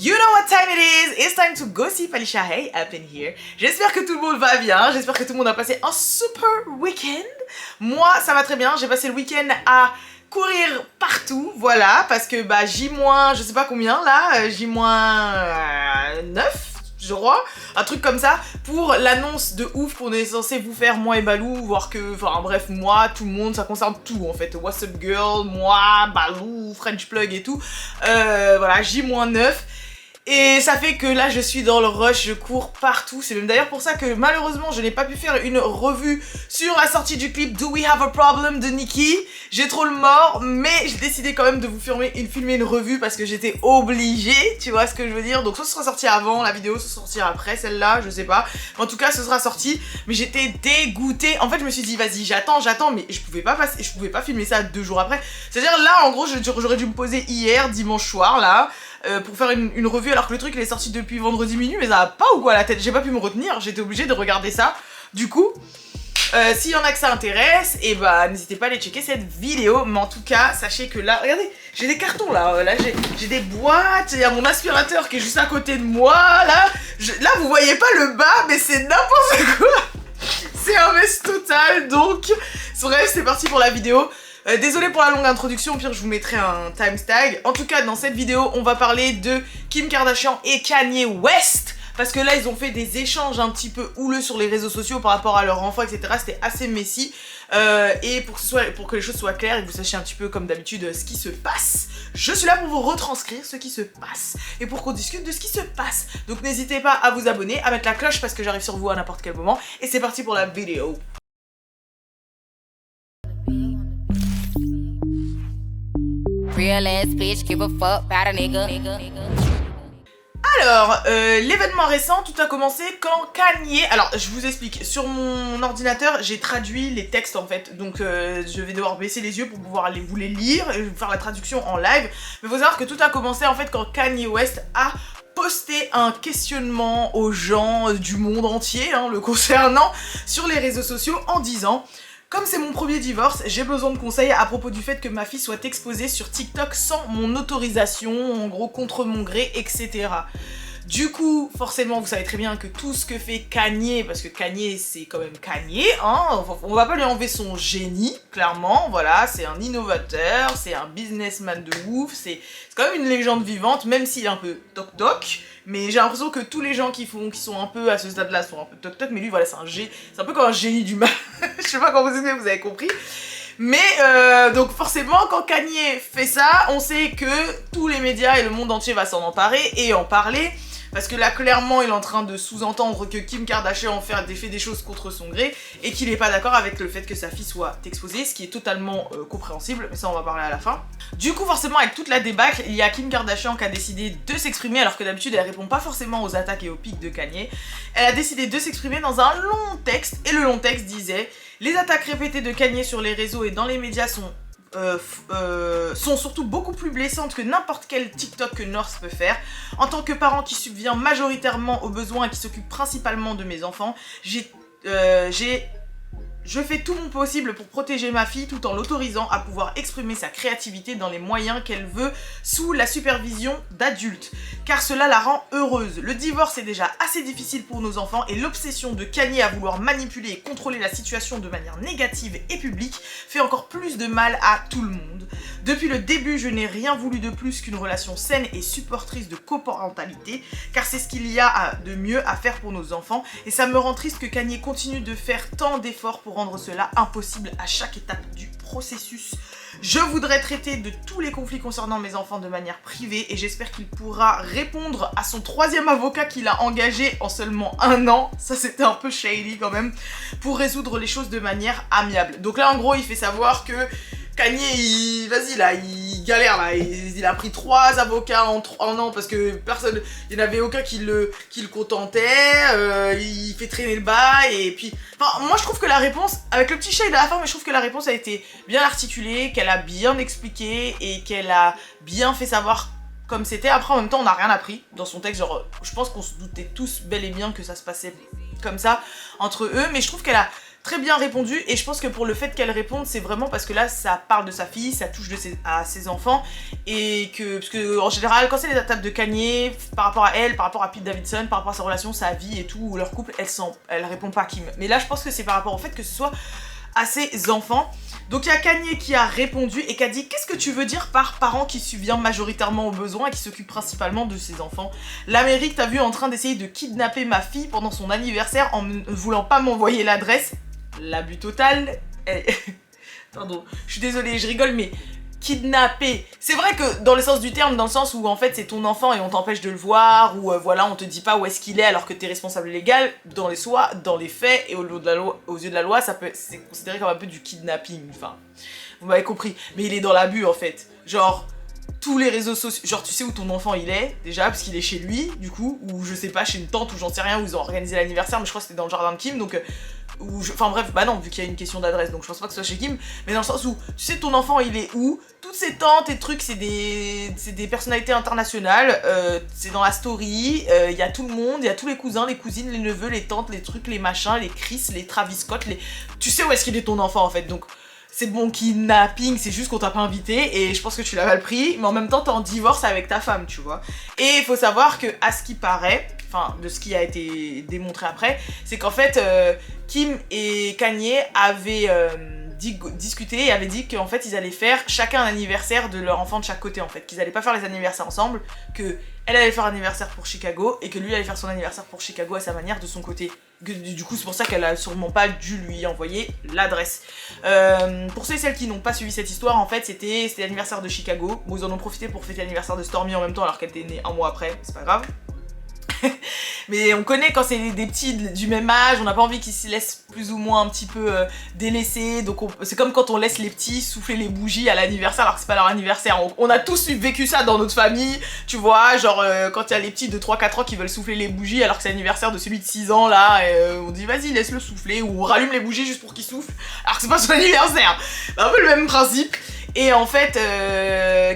You know what time it is? It's time to gossip. Alicia, hey, up in here. J'espère que tout le monde va bien. J'espère que tout le monde a passé un super week-end. Moi, ça va très bien. J'ai passé le week-end à courir partout, voilà, parce que bah J- je sais pas combien là, J-9, je crois, un truc comme ça, pour l'annonce de ouf qu'on est censé vous faire, moi et Balou, voir que, enfin bref, moi, tout le monde, ça concerne tout en fait, What's Up Girl, moi, Balou, French Plug et tout, voilà, J-9. Et ça fait que là je suis dans le rush, je cours partout. C'est même d'ailleurs pour ça que malheureusement je n'ai pas pu faire une revue sur la sortie du clip Do We Have a Problem de Nicki. J'ai trop le mort, mais j'ai décidé quand même de vous filmer une revue parce que j'étais obligée, tu vois ce que je veux dire. Donc soit ce sera sorti avant la vidéo, soit ce sortira après celle-là, je sais pas. En tout cas ce sera sorti, mais j'étais dégoûtée. En fait je me suis dit vas-y j'attends, mais je pouvais pas filmer ça 2 jours après. C'est-à-dire là en gros j'aurais dû me poser hier, dimanche soir là, pour faire une revue alors que le truc il est sorti depuis vendredi minuit, mais ça va pas ou quoi la tête, j'ai pas pu me retenir, j'étais obligée de regarder ça. Du coup, s'il y en a que ça intéresse, et bah n'hésitez pas à aller checker cette vidéo, mais en tout cas sachez que là, regardez, j'ai des cartons là, j'ai des boîtes, il y a mon aspirateur qui est juste à côté de moi, là, là vous voyez pas le bas, mais c'est n'importe quoi. C'est un mess total, donc bref c'est parti pour la vidéo. Désolé pour la longue introduction, au pire je vous mettrai un timestamp. En tout cas dans cette vidéo on va parler de Kim Kardashian et Kanye West, parce que là ils ont fait des échanges un petit peu houleux sur les réseaux sociaux par rapport à leur enfant, etc. C'était assez messy, et pour que les choses soient claires et que vous sachiez un petit peu comme d'habitude ce qui se passe, je suis là pour vous retranscrire ce qui se passe et pour qu'on discute de ce qui se passe. Donc n'hésitez pas à vous abonner, à mettre la cloche parce que j'arrive sur vous à n'importe quel moment, et c'est parti pour la vidéo. Real ass bitch, give a fuck about a nigga. Alors, l'événement récent, tout a commencé quand Kanye... Alors, je vous explique. Sur mon ordinateur, j'ai traduit les textes en fait. Donc, je vais devoir baisser les yeux pour pouvoir vous les lire et faire la traduction en live. Mais faut savoir que tout a commencé en fait quand Kanye West a posté un questionnement aux gens du monde entier, le concernant, sur les réseaux sociaux en disant... Comme c'est mon premier divorce, j'ai besoin de conseils à propos du fait que ma fille soit exposée sur TikTok sans mon autorisation, en gros contre mon gré, etc. Du coup, forcément, vous savez très bien que tout ce que fait Kanye, parce que Kanye, c'est quand même Kanye, on va pas lui enlever son génie, clairement, voilà, c'est un innovateur, c'est un businessman de ouf, c'est quand même une légende vivante, même s'il est un peu toc-toc, mais j'ai l'impression que tous les gens qui sont un peu à ce stade-là sont un peu toc-toc, mais lui, voilà, c'est un peu comme un génie du mal, je sais pas comment vous avez compris. Mais donc forcément quand Kanye fait ça, on sait que tous les médias et le monde entier va s'en emparer et en parler. Parce que là clairement il est en train de sous-entendre que Kim Kardashian fait des choses contre son gré et qu'il est pas d'accord avec le fait que sa fille soit exposée, ce qui est totalement compréhensible, mais ça on va parler à la fin. Du coup forcément avec toute la débâcle, il y a Kim Kardashian qui a décidé de s'exprimer alors que d'habitude elle répond pas forcément aux attaques et aux pics de Kanye. Elle a décidé de s'exprimer dans un long texte et le long texte disait: les attaques répétées de Kanye sur les réseaux et dans les médias sont surtout beaucoup plus blessantes que n'importe quel TikTok que North peut faire. En tant que parent qui subvient majoritairement aux besoins et qui s'occupe principalement de mes enfants, je fais tout mon possible pour protéger ma fille tout en l'autorisant à pouvoir exprimer sa créativité dans les moyens qu'elle veut sous la supervision d'adultes, car cela la rend heureuse. Le divorce est déjà assez difficile pour nos enfants et l'obsession de Kanye à vouloir manipuler et contrôler la situation de manière négative et publique fait encore plus de mal à tout le monde. Depuis le début, je n'ai rien voulu de plus qu'une relation saine et supportrice de coparentalité, car c'est ce qu'il y a de mieux à faire pour nos enfants, et ça me rend triste que Kanye continue de faire tant d'efforts pour rendre cela impossible à chaque étape du processus. Je voudrais traiter de tous les conflits concernant mes enfants de manière privée et j'espère qu'il pourra répondre à son 3e avocat qu'il a engagé en seulement 1 an, ça c'était un peu shady quand même, pour résoudre les choses de manière amiable. Donc là en gros il fait savoir que Kanye, vas-y là, il galère là, il a pris 3 avocats en 1 an parce que personne, il n'y en avait aucun qui le contentait, il fait traîner le bas et puis... Enfin, moi je trouve que la réponse, avec le petit shade à la fin, mais je trouve que la réponse a été bien articulée, qu'elle a bien expliqué et qu'elle a bien fait savoir comme c'était. Après en même temps on n'a rien appris dans son texte, genre je pense qu'on se doutait tous bel et bien que ça se passait comme ça entre eux, mais je trouve qu'elle a très bien répondu, et je pense que pour le fait qu'elle réponde, c'est vraiment parce que là ça parle de sa fille, ça touche à ses enfants, et que, parce que en général quand c'est les attaques de Kanye, par rapport à elle, par rapport à Pete Davidson, par rapport à sa relation, sa vie et tout, ou leur couple, elle répond pas à Kim. Mais là je pense que c'est par rapport au fait que ce soit à ses enfants. Donc il y a Kanye qui a répondu et qui a dit: qu'est-ce que tu veux dire par parent qui subvient majoritairement aux besoins et qui s'occupe principalement de ses enfants? L'Amérique t'a vu en train d'essayer de kidnapper ma fille pendant son anniversaire en ne voulant pas m'envoyer l'adresse. L'abus total. Pardon, je suis désolée, je rigole, mais kidnapper, c'est vrai que dans le sens du terme, dans le sens où en fait c'est ton enfant et on t'empêche de le voir, ou voilà, on te dit pas où est-ce qu'il est alors que t'es responsable légal, dans les faits et aux yeux de la loi, c'est considéré comme un peu du kidnapping, enfin, vous m'avez compris, mais il est dans l'abus en fait, genre tous les réseaux sociaux, genre tu sais où ton enfant il est déjà parce qu'il est chez lui du coup, ou je sais pas, chez une tante ou j'en sais rien, où ils ont organisé l'anniversaire, mais je crois que c'était dans le jardin de Kim, donc enfin bref, bah non, vu qu'il y a une question d'adresse, donc je pense pas que ce soit chez Kim, mais dans le sens où tu sais ton enfant il est où, toutes ces tantes et trucs, c'est des personnalités internationales, c'est dans la story, il y a tout le monde, il y a tous les cousins, les cousines, les neveux, les tantes, les trucs, les machins, les Chris, les Travis Scott, tu sais où est-ce qu'il est ton enfant en fait, donc c'est bon kidnapping, c'est juste qu'on t'a pas invité et je pense que tu l'as mal pris, mais en même temps t'es en divorce avec ta femme, tu vois. Et il faut savoir que, à ce qui paraît, enfin de ce qui a été démontré après, c'est qu'en fait Kim et Kanye avaient discuté et avaient dit qu'en fait ils allaient faire chacun un anniversaire de leur enfant de chaque côté en fait, qu'ils allaient pas faire les anniversaires ensemble, que elle allait faire un anniversaire pour Chicago et que lui allait faire son anniversaire pour Chicago à sa manière de son côté. Du coup c'est pour ça qu'elle a sûrement pas dû lui envoyer l'adresse. Pour ceux et celles qui n'ont pas suivi cette histoire, en fait c'était l'anniversaire de Chicago. Bon, ils en ont profité pour fêter l'anniversaire de Stormy en même temps alors qu'elle était née un mois après, c'est pas grave. Mais on connaît quand c'est des petits du même âge, on n'a pas envie qu'ils se laissent plus ou moins un petit peu délaissés, donc c'est comme quand on laisse les petits souffler les bougies à l'anniversaire alors que c'est pas leur anniversaire. On a tous vécu ça dans notre famille, tu vois, genre quand il y a les petits de 3-4 ans qui veulent souffler les bougies alors que c'est l'anniversaire de celui de 6 ans là, on dit vas-y laisse-le souffler, ou on rallume les bougies juste pour qu'il souffle alors que c'est pas son anniversaire. C'est un peu le même principe. Et en fait,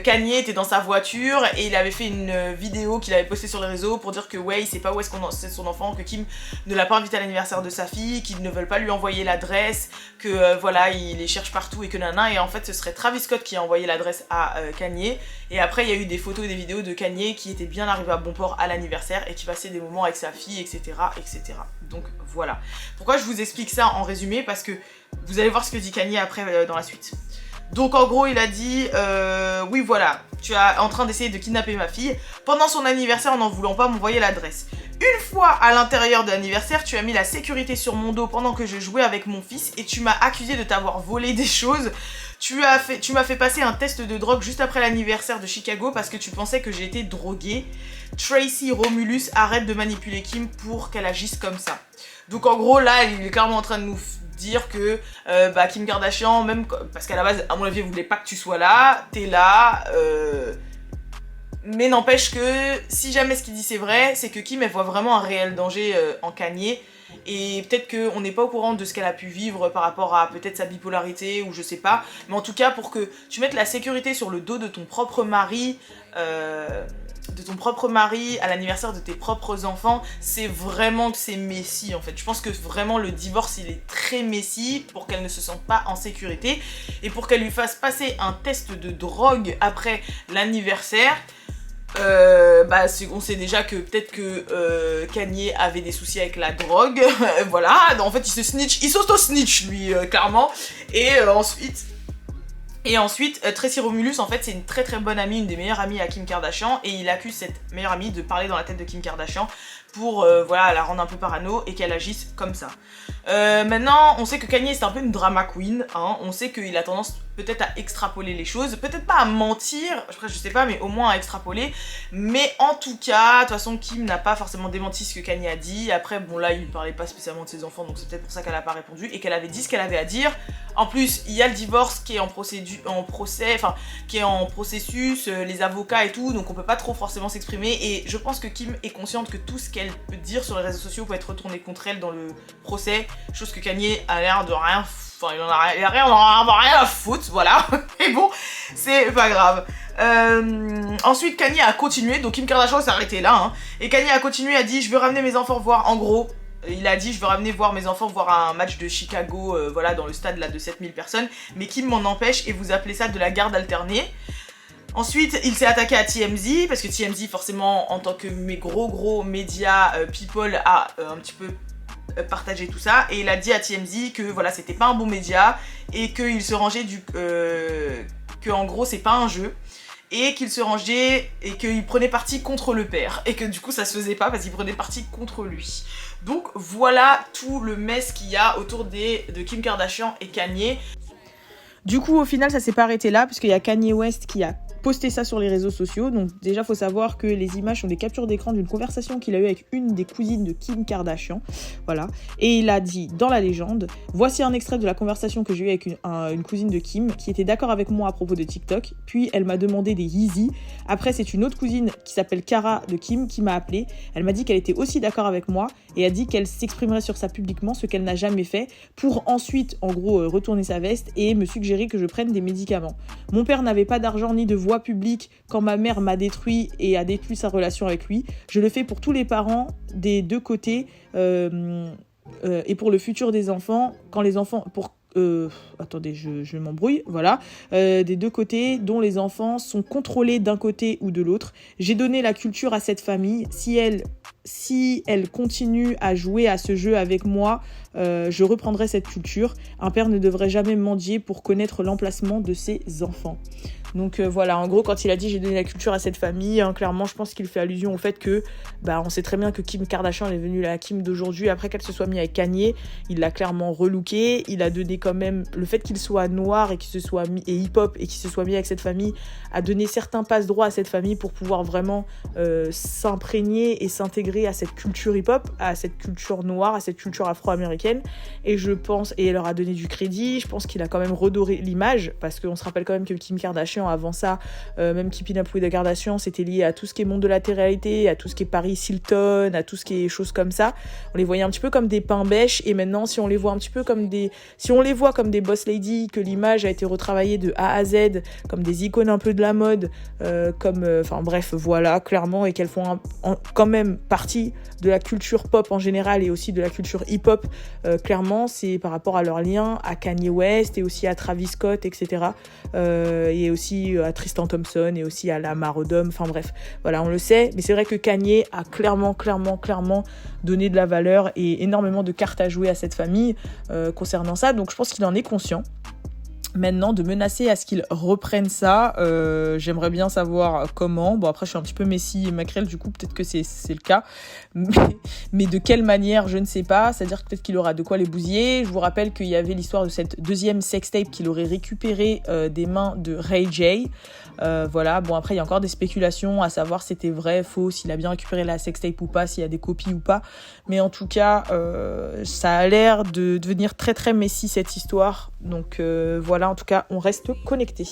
Kanye était dans sa voiture et il avait fait une vidéo qu'il avait postée sur les réseaux pour dire que ouais, il sait pas où est-ce c'est son enfant, que Kim ne l'a pas invité à l'anniversaire de sa fille, qu'ils ne veulent pas lui envoyer l'adresse, que voilà, il les cherche partout et que nana. Et en fait, ce serait Travis Scott qui a envoyé l'adresse à Kanye. Et après, il y a eu des photos et des vidéos de Kanye qui était bien arrivé à bon port à l'anniversaire et qui passait des moments avec sa fille, etc., etc. Donc voilà. Pourquoi je vous explique ça en résumé? Parce que vous allez voir ce que dit Kanye après dans la suite. Donc en gros il a dit oui voilà, tu es en train d'essayer de kidnapper ma fille pendant son anniversaire en n'en voulant pas m'envoyer l'adresse. Une fois à l'intérieur de l'anniversaire, tu as mis la sécurité sur mon dos pendant que je jouais avec mon fils et tu m'as accusé de t'avoir volé des choses. Tu m'as fait passer un test de drogue juste après l'anniversaire de Chicago parce que tu pensais que j'étais droguée. Tracy Romulus, arrête de manipuler Kim pour qu'elle agisse comme ça. Donc en gros là il est clairement en train de nous dire que Kim Kardashian, même parce qu'à la base à mon avis elle voulait pas que tu sois là, t'es là, mais n'empêche que si jamais ce qu'il dit c'est vrai, c'est que Kim elle voit vraiment un réel danger en Kanye, et peut-être qu'on n'est pas au courant de ce qu'elle a pu vivre par rapport à peut-être sa bipolarité ou je sais pas, mais en tout cas pour que tu mettes la sécurité sur le dos de ton propre mari, à l'anniversaire de tes propres enfants, c'est vraiment que c'est messi en fait. Je pense que vraiment le divorce il est très messi pour qu'elle ne se sente pas en sécurité et pour qu'elle lui fasse passer un test de drogue après l'anniversaire. On sait déjà que peut-être que Kanye avait des soucis avec la drogue, voilà, en fait il s'auto-snitch lui clairement, et ensuite, Tracy Romulus, en fait, c'est une très très bonne amie, une des meilleures amies à Kim Kardashian, et il accuse cette meilleure amie de parler dans la tête de Kim Kardashian pour voilà, la rendre un peu parano et qu'elle agisse comme ça. Maintenant, on sait que Kanye c'est un peu une drama queen, hein. On sait qu'il a tendance peut-être à extrapoler les choses, peut-être pas à mentir, je sais pas, mais au moins à extrapoler. Mais en tout cas, de toute façon, Kim n'a pas forcément démenti ce que Kanye a dit. Après, bon là, il parlait pas spécialement de ses enfants, donc c'est peut-être pour ça qu'elle a pas répondu et qu'elle avait dit ce qu'elle avait à dire. En plus, il y a le divorce qui est en processus, les avocats et tout, donc on peut pas trop forcément s'exprimer. Et je pense que Kim est consciente que tout ce qu'elle peut dire sur les réseaux sociaux peut être retourné contre elle dans le procès, chose que Kanye a l'air de rien. Enfin, il en a rien à foutre, voilà. Et bon, c'est pas grave. Ensuite, Kanye a continué, donc Kim Kardashian s'est arrêté là, hein. Et Kanye a continué, a dit je veux ramener mes enfants voir, en gros, il a dit je veux ramener voir mes enfants voir un match de Chicago, voilà, dans le stade là de 7000 personnes, mais Kim m'en empêche et vous appelez ça de la garde alternée. Ensuite, il s'est attaqué à TMZ, parce que TMZ, forcément, en tant que mes gros médias people, a un petit peu partagé tout ça. Et il a dit à TMZ que voilà, c'était pas un bon média, et qu'il se rangeait que en gros, c'est pas un jeu. Et qu'il se rangeait, et qu'il prenait parti contre le père. Et que du coup, ça se faisait pas, parce qu'il prenait parti contre lui. Donc voilà tout le mess qu'il y a autour de Kim Kardashian et Kanye. Du coup, au final, ça s'est pas arrêté là, puisqu'il y a Kanye West qui a posté ça sur les réseaux sociaux. Donc déjà, faut savoir que les images sont des captures d'écran d'une conversation qu'il a eue avec une des cousines de Kim Kardashian. Voilà. Et il a dit dans la légende, voici un extrait de la conversation que j'ai eue avec une cousine de Kim qui était d'accord avec moi à propos de TikTok. Puis elle m'a demandé des Yeezy. Après, c'est une autre cousine qui s'appelle Cara de Kim qui m'a appelé. Elle m'a dit qu'elle était aussi d'accord avec moi et a dit qu'elle s'exprimerait sur ça publiquement, ce qu'elle n'a jamais fait, pour ensuite, en gros, retourner sa veste et me suggérer que je prenne des médicaments. Mon père n'avait pas d'argent ni de voix publique quand ma mère m'a détruit et a détruit sa relation avec lui. Je le fais pour tous les parents des deux côtés et pour le futur des enfants, quand les enfants... attendez, je m'embrouille, voilà. Des deux côtés, dont les enfants sont contrôlés d'un côté ou de l'autre. J'ai donné la culture à cette famille. Si elle continue à jouer à ce jeu avec moi, je reprendrai cette culture. Un père ne devrait jamais mendier pour connaître l'emplacement de ses enfants. Donc voilà, en gros, quand il a dit j'ai donné la culture à cette famille, hein, clairement, je pense qu'il fait allusion au fait que, on sait très bien que Kim Kardashian est devenue la Kim d'aujourd'hui après qu'elle se soit mise avec Kanye. Il l'a clairement relooké, il a donné quand même le fait qu'il soit noir et qu'il se soit mis et hip-hop et qu'il se soit mis avec cette famille, a donné certains passe-droits à cette famille pour pouvoir vraiment s'imprégner et s'intégrer à cette culture hip-hop, à cette culture noire, à cette culture afro-américaine. Et je pense, et elle leur a donné du crédit, je pense qu'il a quand même redoré l'image, parce qu'on se rappelle quand même que Kim Kardashian, avant ça, même Keeping Up with the Kardashians, c'était lié à tout ce qui est monde de la télé-réalité, à tout ce qui est Paris Hilton, à tout ce qui est choses comme ça. On les voyait un petit peu comme des pains bêches, et maintenant, si on les voit un petit peu comme des boss ladies, que l'image a été retravaillée de A à Z, comme des icônes un peu de la mode, enfin bref, voilà, clairement, et qu'elles font quand même partie de la culture pop en général, et aussi de la culture hip-hop, clairement, c'est par rapport à leur lien à Kanye West, et aussi à Travis Scott, etc., et aussi à Tristan Thompson et aussi à Lamar Odom, enfin bref, voilà, on le sait, mais c'est vrai que Kanye a clairement donné de la valeur et énormément de cartes à jouer à cette famille concernant ça, donc je pense qu'il en est conscient. Maintenant, de menacer à ce qu'ils reprennent ça, j'aimerais bien savoir comment. Bon, après, je suis un petit peu Messi et Macrel, du coup, peut-être que c'est le cas. Mais de quelle manière, je ne sais pas. C'est-à-dire que peut-être qu'il aura de quoi les bousiller. Je vous rappelle qu'il y avait l'histoire de cette deuxième sextape qu'il aurait récupéré des mains de Ray J. Voilà, bon, après, il y a encore des spéculations à savoir si c'était vrai, faux, s'il a bien récupéré la sextape ou pas, s'il y a des copies ou pas. Mais en tout cas, ça a l'air de devenir très, très Messi, cette histoire. Donc, voilà. En tout cas, on reste connectés.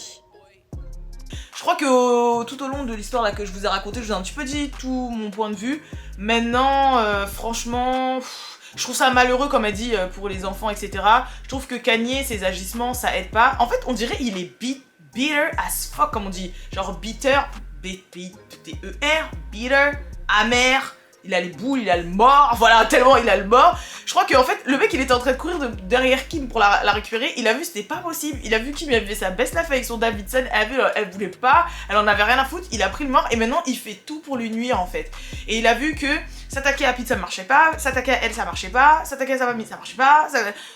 Je crois que tout au long de l'histoire là que je vous ai racontée, je vous ai un petit peu dit tout mon point de vue. Maintenant, franchement, je trouve ça malheureux, comme elle dit, pour les enfants, etc. Je trouve que Kanye, ses agissements, ça aide pas. En fait, on dirait il est bitter as fuck, comme on dit. Genre bitter, B-T-E-R, bitter, amer. Il a les boules, il a le mort, voilà, tellement il a le mort. Je crois qu'en fait, le mec, il était en train de courir derrière Kim pour la récupérer. Il a vu, c'était pas possible. Il a vu Kim, il avait sa best life avec son Davidson. Elle voulait pas, elle en avait rien à foutre. Il a pris le mort et maintenant, il fait tout pour lui nuire, en fait. Et il a vu que s'attaquer à Pete, ça marchait pas. S'attaquer à elle, ça marchait pas. S'attaquer à sa famille, ça marchait pas.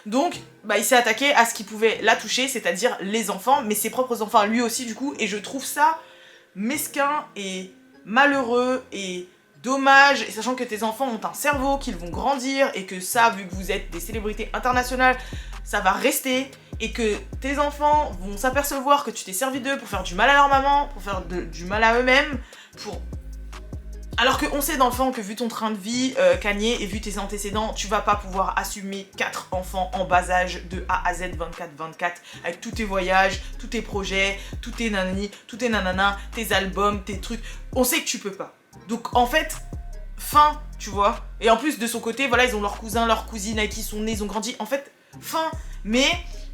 Donc, il s'est attaqué à ce qui pouvait la toucher, c'est-à-dire les enfants, mais ses propres enfants, lui aussi, du coup. Et je trouve ça mesquin et malheureux et dommage, et sachant que tes enfants ont un cerveau, qu'ils vont grandir, et que ça, vu que vous êtes des célébrités internationales, ça va rester, et que tes enfants vont s'apercevoir que tu t'es servi d'eux pour faire du mal à leur maman, pour faire du mal à eux-mêmes, alors qu'on sait dans le fond que vu ton train de vie, Kanye, et vu tes antécédents, tu vas pas pouvoir assumer 4 enfants en bas âge de A à Z 24/24 avec tous tes voyages, tous tes projets, tous tes nanani, tous tes nanana, tes albums, tes trucs. On sait que tu peux pas. Donc en fait, fin, tu vois. Et en plus de son côté, voilà, ils ont leurs cousins, leurs cousines avec qui ils sont nés, ils ont grandi. En fait, fin. Mais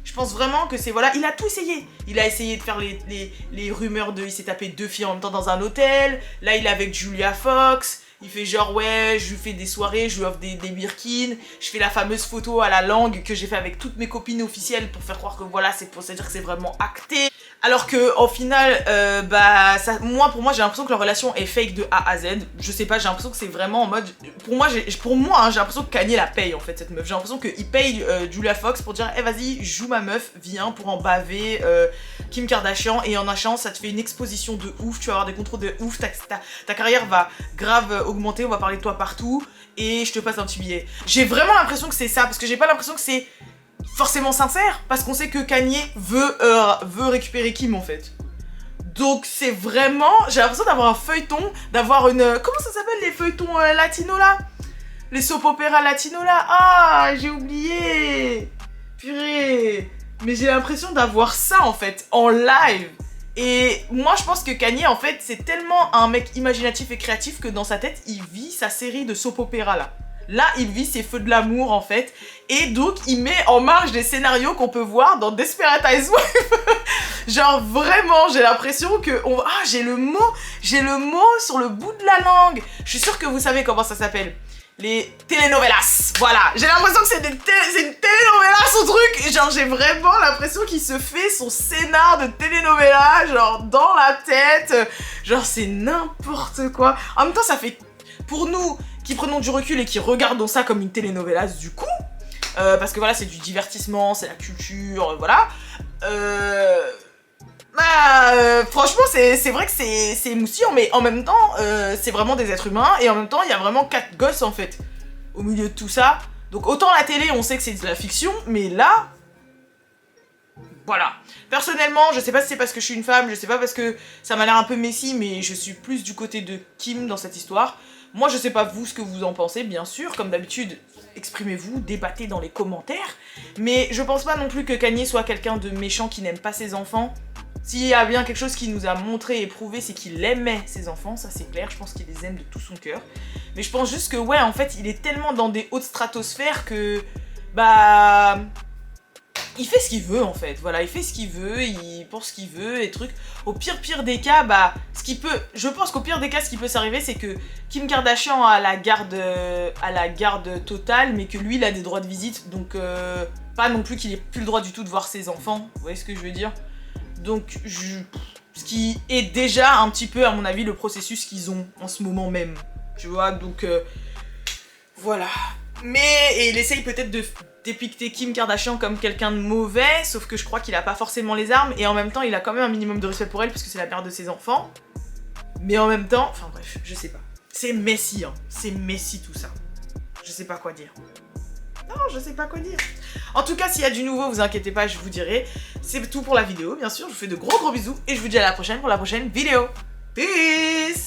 je pense vraiment que c'est, voilà, il a tout essayé. Il a essayé de faire les rumeurs il s'est tapé 2 filles en même temps dans un hôtel. Là, il est avec Julia Fox. Il fait genre ouais, je lui fais des soirées, je lui offre des Birkin, je fais la fameuse photo à la langue que j'ai fait avec toutes mes copines officielles pour faire croire que voilà, c'est pour se dire que c'est vraiment acté. Alors que au final, pour moi j'ai l'impression que leur relation est fake de A à Z. Je sais pas, j'ai l'impression que c'est vraiment en mode, pour moi j'ai l'impression que Kanye la paye en fait cette meuf. J'ai l'impression qu'il paye Julia Fox pour dire, vas-y joue ma meuf, viens pour en baver Kim Kardashian, et en achat ça te fait une exposition de ouf, tu vas avoir des contrôles de ouf, ta carrière va grave augmenter, on va parler de toi partout et je te passe un petit billet. J'ai vraiment l'impression que c'est ça, parce que j'ai pas l'impression que c'est forcément sincère, parce qu'on sait que Kanye veut récupérer Kim en fait. Donc c'est vraiment, j'ai l'impression d'avoir un feuilleton, d'avoir une, comment ça s'appelle les feuilletons latinos là, les soap opéras latinos là, ah j'ai oublié, purée, mais j'ai l'impression d'avoir ça en fait en live. Et moi je pense que Kanye en fait c'est tellement un mec imaginatif et créatif que dans sa tête il vit sa série de soap opéra là. Là, il vit ses feux de l'amour, en fait. Et donc, il met en marge des scénarios qu'on peut voir dans Desperate Housewives. Genre, vraiment, j'ai l'impression que... j'ai le mot sur le bout de la langue. Je suis sûre que vous savez comment ça s'appelle. Les telenovelas. Voilà. J'ai l'impression que c'est une telenovela, son truc. Genre, j'ai vraiment l'impression qu'il se fait son scénar de telenovela, genre, dans la tête. Genre, c'est n'importe quoi. En même temps, ça fait... Pour nous... qui prenons du recul et qui regardons ça comme une telenovela du coup, parce que voilà, c'est du divertissement, c'est la culture, voilà. Franchement, c'est vrai que c'est émoustillant, mais en même temps, c'est vraiment des êtres humains, et en même temps, il y a vraiment 4 gosses en fait, au milieu de tout ça. Donc autant la télé, on sait que c'est de la fiction, mais là... Voilà. Personnellement, je sais pas si c'est parce que je suis une femme, je sais pas parce que ça m'a l'air un peu messy, mais je suis plus du côté de Kim dans cette histoire. Moi, je sais pas vous ce que vous en pensez, bien sûr, comme d'habitude, exprimez-vous, débattez dans les commentaires. Mais je pense pas non plus que Kanye soit quelqu'un de méchant qui n'aime pas ses enfants. S'il y a bien quelque chose qu'il nous a montré et prouvé, c'est qu'il aimait ses enfants, ça c'est clair, je pense qu'il les aime de tout son cœur. Mais je pense juste que, ouais, en fait, il est tellement dans des hautes stratosphères que, il fait ce qu'il veut en fait, voilà, il fait ce qu'il veut, il pense ce qu'il veut et trucs. Au pire des cas, je pense qu'au pire des cas, ce qui peut s'arriver, c'est que Kim Kardashian a la garde totale, mais que lui, il a des droits de visite, donc pas non plus qu'il ait plus le droit du tout de voir ses enfants, vous voyez ce que je veux dire? Donc, ce qui est déjà un petit peu, à mon avis, le processus qu'ils ont en ce moment même, tu vois, donc voilà. Mais il essaye peut-être de dépicter Kim Kardashian comme quelqu'un de mauvais, sauf que je crois qu'il a pas forcément les armes, et en même temps il a quand même un minimum de respect pour elle parce que c'est la mère de ses enfants. Mais en même temps, enfin bref, je sais pas. C'est messy, hein. C'est messy tout ça. Je sais pas quoi dire. Non, je sais pas quoi dire. En tout cas, s'il y a du nouveau, vous inquiétez pas, je vous dirai. C'est tout pour la vidéo, bien sûr. Je vous fais de gros bisous et je vous dis à la prochaine pour la prochaine vidéo. Peace!